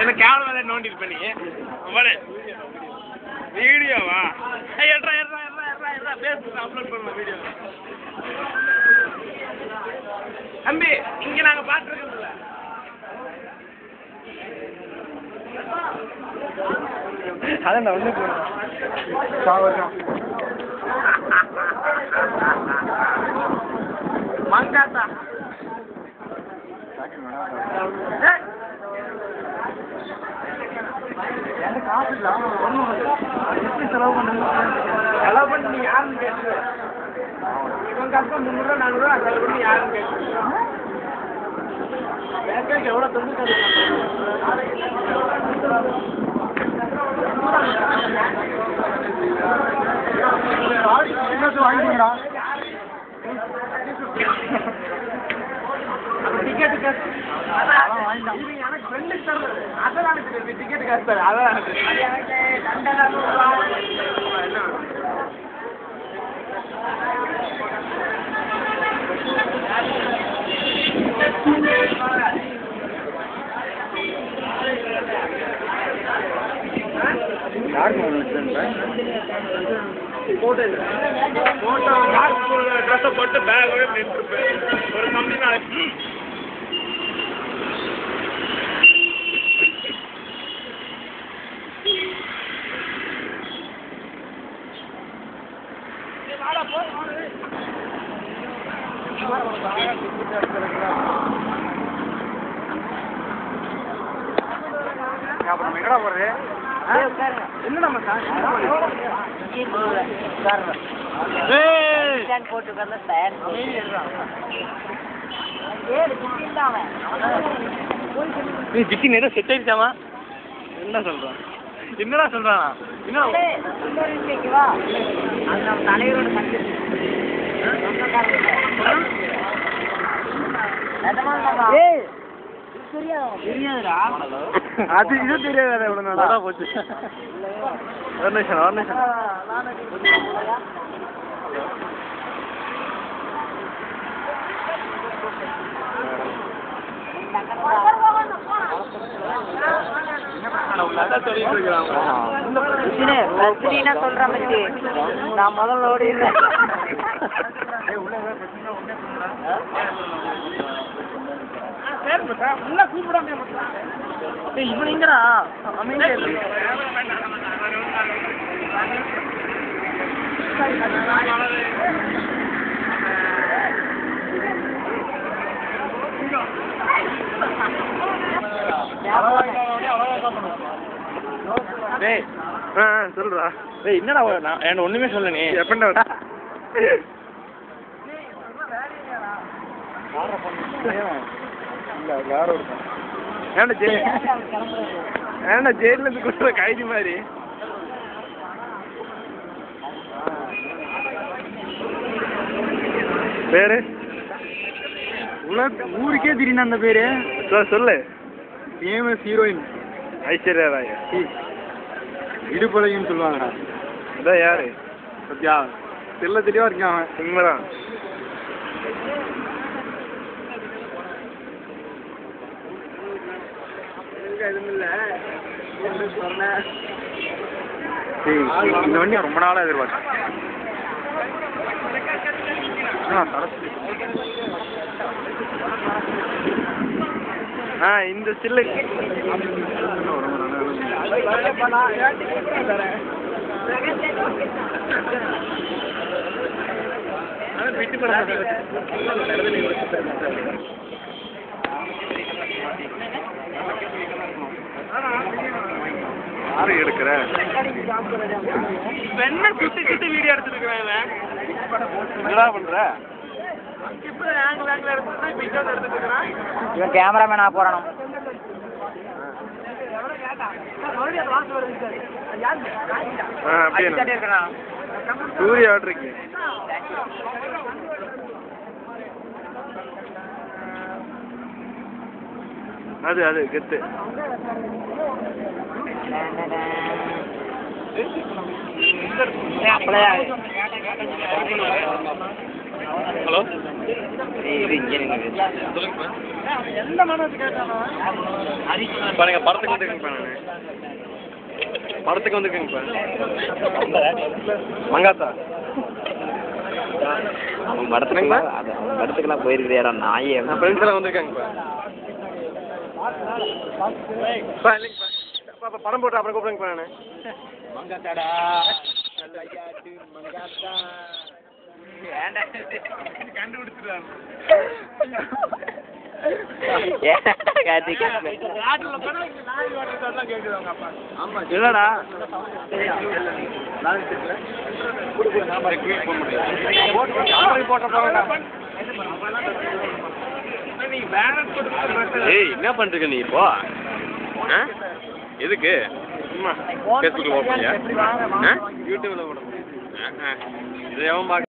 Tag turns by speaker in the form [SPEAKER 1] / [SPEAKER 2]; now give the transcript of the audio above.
[SPEAKER 1] என்ன கேமரா நோண்டிட்டு பண்ணி வீடியோவா பேஸ்புக் அப்லோட் பண்ணலாம் வீடியோ தம்பி இங்க நாங்க பாத்துருக்கோம்ல அதான் நான் ஒண்ணு மங்காத்தா காசு இல்ல செலவு பண்ணி நீ யாருன்னு கேட்டு இவன் கஷ்டம் 300 400 செலவு பண்ணி யாருன்னு கேட்டு பேங்க்கு எவ்வளவு தொண்டு வாங்கிட்டீங்களா டிக்கெட்டு காசு எனக்கு ஃப்ரெண்டுக்கு தர்றது அதான் டிக்கெட்டு காசு தர அதான் போட்டோ ட்ரெஸ்ஸை போட்டு பேக்கோட நின்றுப்பேன் ஒரு கம்பெனி அப்புறம் எங்கடா போறது என்ன நம்ம ஜிக்கி நேரம் செட் ஆயிடுச்சாமா என்ன சொல்றான் என்னடா சொல்றான் தலைவரோட தெரியாதுடா அது இது தெரியாது எவ்வளவு நல்லா போச்சு ஒரு நிமிஷம்
[SPEAKER 2] சொல்ற மாதிரி நான் முதல்ல ஓடிடுறேன் இவனுங்கடா
[SPEAKER 1] சொல்றா என்னடா என்ன ஒண்ணுமே சொல்ல நீ எப்படா ஏன்னா ஜெயில இருந்து கொடுக்குற கைதி மாதிரி பேரு
[SPEAKER 2] ஊருக்கே தெரியும் அந்த பேரு
[SPEAKER 1] சொல்லு
[SPEAKER 2] ஃபேமஸ் ஹீரோயின்
[SPEAKER 1] ஐஸ்வர்யா ராய்
[SPEAKER 2] இடுப்பழகின்னு சொல்லுவாங்கடா
[SPEAKER 1] இதான் யாரு
[SPEAKER 2] சத்யா தெளிவா இருக்கான் அவன்
[SPEAKER 1] உண்மைதான் இந்த வண்டி ரொம்ப நாளா எதிர்பார்த்தேன் இந்த சில்லு யாரு எடுக்கிற என்ன சுத்தி வீடியோ எடுத்துருக்கிறேன் என்னடா பண்ற
[SPEAKER 2] இவன் கேமராமேனா போறானோ
[SPEAKER 1] சூரிய ஆட்ருக்கு
[SPEAKER 2] அது கெத்து. ஹலோ,
[SPEAKER 1] எந்த மனது கேட்டாலும்
[SPEAKER 2] இப்போ நீங்கள் படத்துக்கு வந்துருக்கீங்கப்பா. நான் படத்துக்கு வந்துருக்கேங்கப்பா. மங்காத்தா
[SPEAKER 3] அவங்க படத்துக்கெல்லாம் போயிருக்கிறியாடா நாயே.
[SPEAKER 2] நான் ஃப்ரெண்ட்ஸ் எல்லாம் வந்திருக்காங்கப்பா. இல்லைங்கப்பா, இப்போ படம் போட்டு அப்புறம் கூப்பிடுங்கப்பா. நான்
[SPEAKER 1] மங்காத்தாடா மங்காத்தா கண்டுபிடிச்சிருக்காங்க.
[SPEAKER 2] இல்லடா ஏய், என்ன பண்றீங்க நீ இப்போ? எதுக்கு? ஃபேஸ்புக்கில் போடுறியா? யூடியூப்ல போடுறேன். இது எவன் பார்க்க